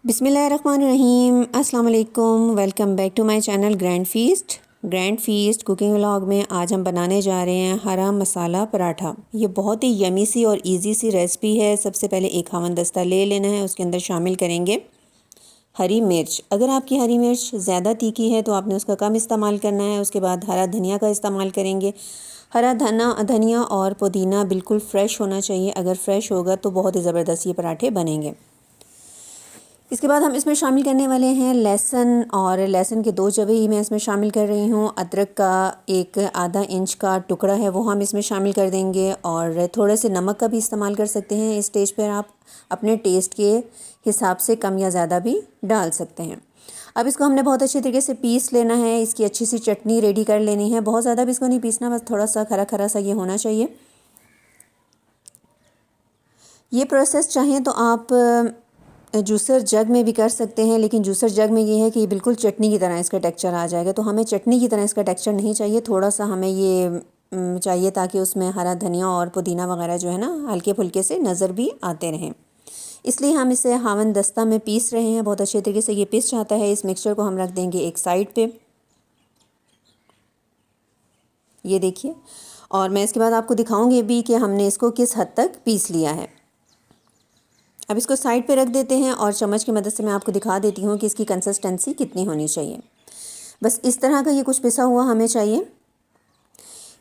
बिस्मिल्लाहिर्रहमानिर्रहीम अस्सलाम वालेकुम। Welcome back to my channel grand feast cooking vlog में आज हम बनाने जा रहे हैं हरा मसाला पराठा। ये बहुत ही यमी सी और इजी सी रेसिपी है। सबसे पहले एक खावन दस्ता ले लेना है, उसके अंदर शामिल करेंगे हरी मिर्च। अगर आपकी हरी मिर्च ज़्यादा तीखी है तो आपने उसका कम इस्तेमाल करना है। उसके बाद हरा धनिया का इस्तेमाल करेंगे। हरा धनिया और पुदीना बिल्कुल फ़्रेश होना चाहिए। अगर फ़्रेश होगा तो बहुत ही ज़बरदस्त ये पराठे बनेंगे। इसके बाद हम इसमें शामिल करने वाले हैं लहसुन, और लहसुन के 2 जवे ही मैं इसमें शामिल कर रही हूँ। अदरक का एक आधा इंच का टुकड़ा है वो हम इसमें शामिल कर देंगे, और थोड़े से नमक का भी इस्तेमाल कर सकते हैं। इस स्टेज पर आप अपने टेस्ट के हिसाब से कम या ज़्यादा भी डाल सकते हैं। अब इसको हमने बहुत अच्छे तरीके से पीस लेना है। इसकी अच्छी सी चटनी रेडी कर लेनी है। बहुत ज़्यादा भी इसको नहीं पीसना, बस थोड़ा सा खरा खरा सा ये होना चाहिए। ये प्रोसेस चाहें तो आप जूसर जग में भी कर सकते हैं, लेकिन जूसर जग में ये है कि बिल्कुल चटनी की तरह इसका टेक्सचर आ जाएगा। तो हमें चटनी की तरह इसका टेक्सचर नहीं चाहिए, थोड़ा सा हमें ये चाहिए ताकि उसमें हरा धनिया और पुदीना वगैरह जो है ना हल्के फुल्के से नज़र भी आते रहें। इसलिए हम इसे हावन दस्ता में पीस रहे हैं। बहुत अच्छे तरीके से ये पीस जाता है। इस मिक्सचर को हम रख देंगे एक साइड पे, ये देखिए। और मैं इसके बाद आपको दिखाऊंगी भी कि हमने इसको किस हद तक पीस लिया है। अब इसको साइड पे रख देते हैं, और चम्मच की मदद से मैं आपको दिखा देती हूँ कि इसकी कंसिस्टेंसी कितनी होनी चाहिए। बस इस तरह का ये कुछ पिसा हुआ हमें चाहिए।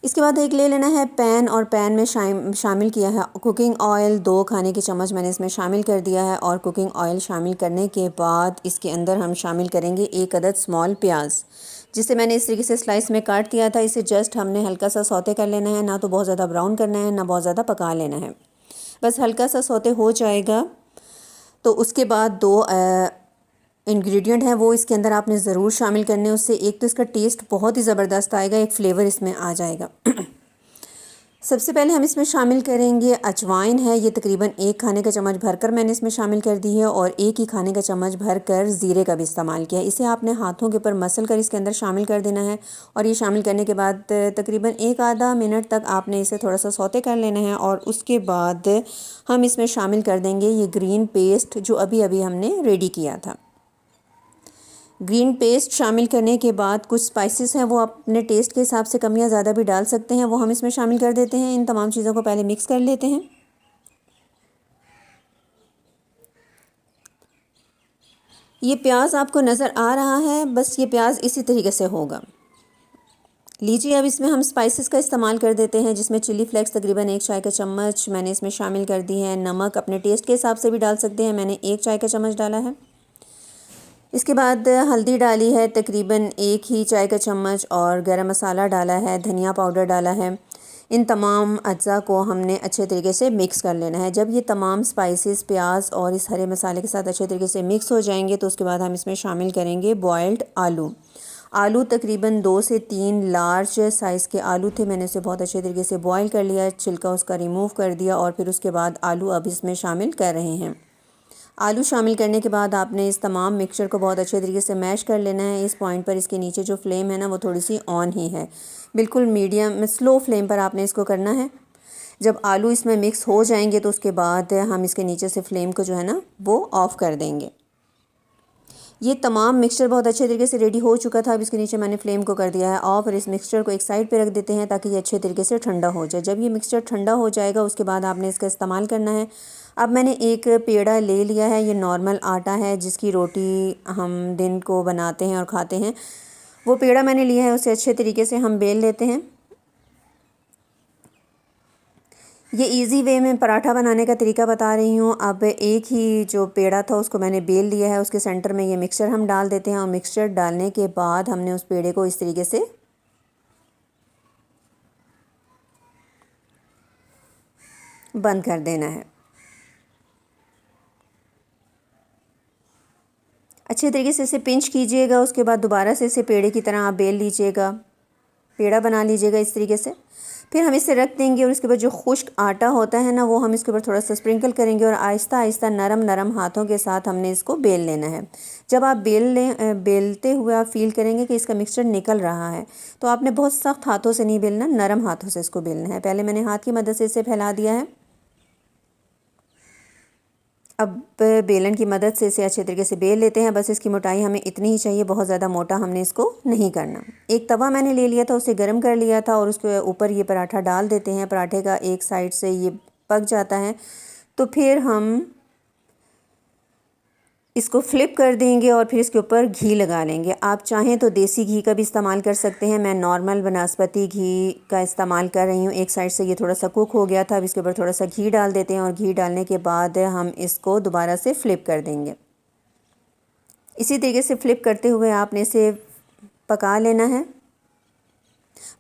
इसके बाद एक ले लेना है पैन, और पैन में शामिल किया है कुकिंग ऑयल। 2 खाने के चम्मच मैंने इसमें शामिल कर दिया है। और कुकिंग ऑयल शामिल करने के बाद इसके अंदर हम शामिल करेंगे 1 अदद स्मॉल प्याज, जिसे मैंने इस तरीके से स्लाइस में काट दिया था। इसे जस्ट हमने हल्का सा सौते कर लेना है, ना तो बहुत ज़्यादा ब्राउन करना है ना बहुत ज़्यादा पका लेना है। बस हल्का सा सौते हो जाएगा तो उसके बाद 2 इंग्रेडिएंट हैं वो इसके अंदर आपने ज़रूर शामिल करने हैं। उससे एक तो इसका टेस्ट बहुत ही ज़बरदस्त आएगा, एक फ्लेवर इसमें आ जाएगा। सबसे पहले हम इसमें शामिल करेंगे अजवाइन है। ये तकरीबन 1 खाने का चम्मच भरकर मैंने इसमें शामिल कर दी है, और 1 ही खाने का चम्मच भरकर ज़ीरे का भी इस्तेमाल किया है। इसे आपने हाथों के ऊपर मसल कर इसके अंदर शामिल कर देना है, और ये शामिल करने के बाद तकरीबन 1 आधा मिनट तक आपने इसे थोड़ा सा सौते कर लेना है। और उसके बाद हम इसमें शामिल कर देंगे ये ग्रीन पेस्ट जो अभी अभी हमने रेडी किया था। ग्रीन पेस्ट शामिल करने के बाद कुछ स्पाइसेस हैं वो अपने टेस्ट के हिसाब से कम या ज़्यादा भी डाल सकते हैं, वो हम इसमें शामिल कर देते हैं। इन तमाम चीज़ों को पहले मिक्स कर लेते हैं। ये प्याज आपको नज़र आ रहा है, बस ये प्याज इसी तरीके से होगा। लीजिए अब इसमें हम स्पाइसेस का इस्तेमाल कर देते हैं, जिसमें चिली फ्लेक्स तकरीबन 1 चाय का चम्मच मैंने इसमें शामिल कर दी है। नमक अपने टेस्ट के हिसाब से भी डाल सकते हैं, मैंने 1 चाय का चम्मच डाला है। इसके बाद हल्दी डाली है तकरीबन 1 ही चाय का चम्मच, और गरम मसाला डाला है, धनिया पाउडर डाला है। इन तमाम अज्जा को हमने अच्छे तरीके से मिक्स कर लेना है। जब ये तमाम स्पाइसेस प्याज और इस हरे मसाले के साथ अच्छे तरीके से मिक्स हो जाएंगे तो उसके बाद हम इसमें शामिल करेंगे बॉयल्ड आलू। आलू तकरीबन 2 से 3 लार्ज साइज़ के आलू थे। मैंने उसे बहुत अच्छे तरीके से बॉयल कर लिया, छिलका उसका रिमूव कर दिया, और फिर उसके बाद आलू अब इसमें शामिल कर रहे हैं। आलू शामिल करने के बाद आपने इस तमाम मिक्सचर को बहुत अच्छे तरीके से मैश कर लेना है। इस पॉइंट पर इसके नीचे जो फ्लेम है ना वो थोड़ी सी ऑन ही है, बिल्कुल मीडियम स्लो फ्लेम पर आपने इसको करना है। जब आलू इसमें मिक्स हो जाएंगे तो उसके बाद हम इसके नीचे से फ्लेम को जो है ना वो ऑफ़ कर देंगे। ये तमाम मिक्सचर बहुत अच्छे तरीके से रेडी हो चुका था। अब इसके नीचे मैंने फ्लेम को कर दिया है ऑफ, और इस मिक्सचर को एक साइड पे रख देते हैं ताकि ये अच्छे तरीके से ठंडा हो जाए। जब ये मिक्सचर ठंडा हो जाएगा उसके बाद आपने इसका इस्तेमाल करना है। अब मैंने एक पेड़ा ले लिया है, ये नॉर्मल आटा है जिसकी रोटी हम दिन को बनाते हैं और खाते हैं। वो पेड़ा मैंने लिया है, उसे अच्छे तरीके से हम बेल लेते हैं। ये इजी वे में पराठा बनाने का तरीका बता रही हूँ। अब एक ही जो पेड़ा था उसको मैंने बेल लिया है, उसके सेंटर में ये मिक्सचर हम डाल देते हैं, और मिक्सचर डालने के बाद हमने उस पेड़े को इस तरीके से बंद कर देना है। अच्छे तरीके से इसे पिंच कीजिएगा। उसके बाद दोबारा से इसे पेड़े की तरह आप बेल लीजिएगा, पेड़ा बना लीजिएगा इस तरीके से। फिर हम इसे रख देंगे, और इसके बाद जो खुश्क आटा होता है ना वो हम इसके ऊपर थोड़ा सा स्प्रिंकल करेंगे, और आहिस्ता आहिस्ता नरम नरम हाथों के साथ हमने इसको बेल लेना है। जब आप बेलते हुए आप फील करेंगे कि इसका मिक्सचर निकल रहा है, तो आपने बहुत सख्त हाथों से नहीं बेलना, नरम हाथों से इसको बेलना है। पहले मैंने हाथ की मदद से इसे फैला दिया है। अब बेलन की मदद से इसे अच्छे तरीके से बेल लेते हैं। बस इसकी मोटाई हमें इतनी ही चाहिए, बहुत ज़्यादा मोटा हमने इसको नहीं करना। एक तवा मैंने ले लिया था, उसे गर्म कर लिया था और उसके ऊपर ये पराठा डाल देते हैं। पराठे का एक साइड से ये पक जाता है तो फिर हम इसको फ्लिप कर देंगे और फिर इसके ऊपर घी लगा लेंगे। आप चाहें तो देसी घी का भी इस्तेमाल कर सकते हैं। मैं नॉर्मल वनस्पति घी का इस्तेमाल कर रही हूँ। एक साइड से ये थोड़ा सा कुक हो गया था, अब इसके ऊपर थोड़ा सा घी डाल देते हैं और घी डालने के बाद हम इसको दोबारा से फ्लिप कर देंगे। इसी तरीके से फ्लिप करते हुए आपने इसे पका लेना है।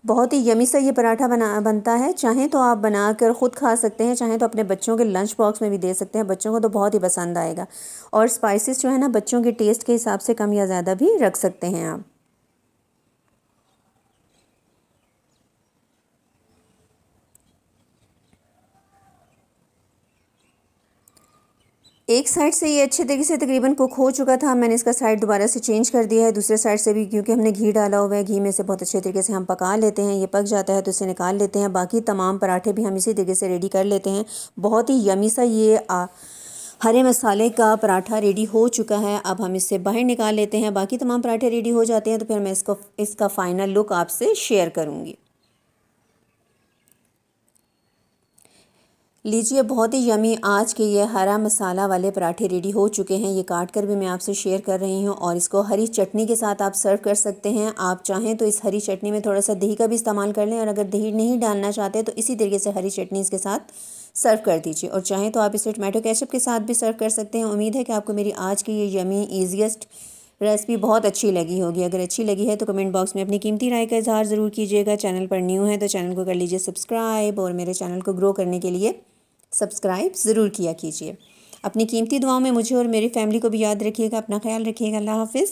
बहुत ही यमी सा ये पराठा बनता है। चाहें तो आप बनाकर ख़ुद खा सकते हैं, चाहें तो अपने बच्चों के लंच बॉक्स में भी दे सकते हैं। बच्चों को तो बहुत ही पसंद आएगा। और स्पाइसेस जो है ना, बच्चों के टेस्ट के हिसाब से कम या ज़्यादा भी रख सकते हैं आप। एक साइड से ये अच्छे तरीके से तकरीबन कुक हो चुका था। मैंने इसका साइड दोबारा से चेंज कर दिया है। दूसरे साइड से भी, क्योंकि हमने घी डाला हुआ है, घी में से बहुत अच्छे तरीके से हम पका लेते हैं। ये पक जाता है तो इसे निकाल लेते हैं। बाकी तमाम पराठे भी हम इसी तरीके से रेडी कर लेते हैं। बहुत ही यमी सा ये हरे मसाले का पराठा रेडी हो चुका है। अब हम इससे बाहर निकाल लेते हैं। बाकी तमाम पराठे रेडी हो जाते हैं तो फिर मैं इसका फ़ाइनल लुक आपसे शेयर करूँगी। लीजिए, बहुत ही यमी आज के ये हरा मसाला वाले पराठे रेडी हो चुके हैं। ये काट कर भी मैं आपसे शेयर कर रही हूँ और इसको हरी चटनी के साथ आप सर्व कर सकते हैं। आप चाहें तो इस हरी चटनी में थोड़ा सा दही का भी इस्तेमाल कर लें और अगर दही नहीं डालना चाहते तो इसी तरीके से हरी चटनी इसके साथ सर्व कर दीजिए। और चाहें तो आप इसे टमाटो केचप के साथ भी सर्व कर सकते हैं। उम्मीद है कि आपको मेरी आज की ये यमी ईजीएस्ट रेसिपी बहुत अच्छी लगी होगी। अगर अच्छी लगी है तो कमेंट बॉक्स में अपनी कीमती राय का इजहार ज़रूर कीजिएगा। चैनल पर न्यू है तो चैनल को कर लीजिए सब्सक्राइब और मेरे चैनल को ग्रो करने के लिए सब्सक्राइब ज़रूर किया कीजिए। अपनी कीमती दुआओं में मुझे और मेरी फैमिली को भी याद रखिएगा। अपना ख्याल रखिएगा। अल्लाह हाफ़िज़।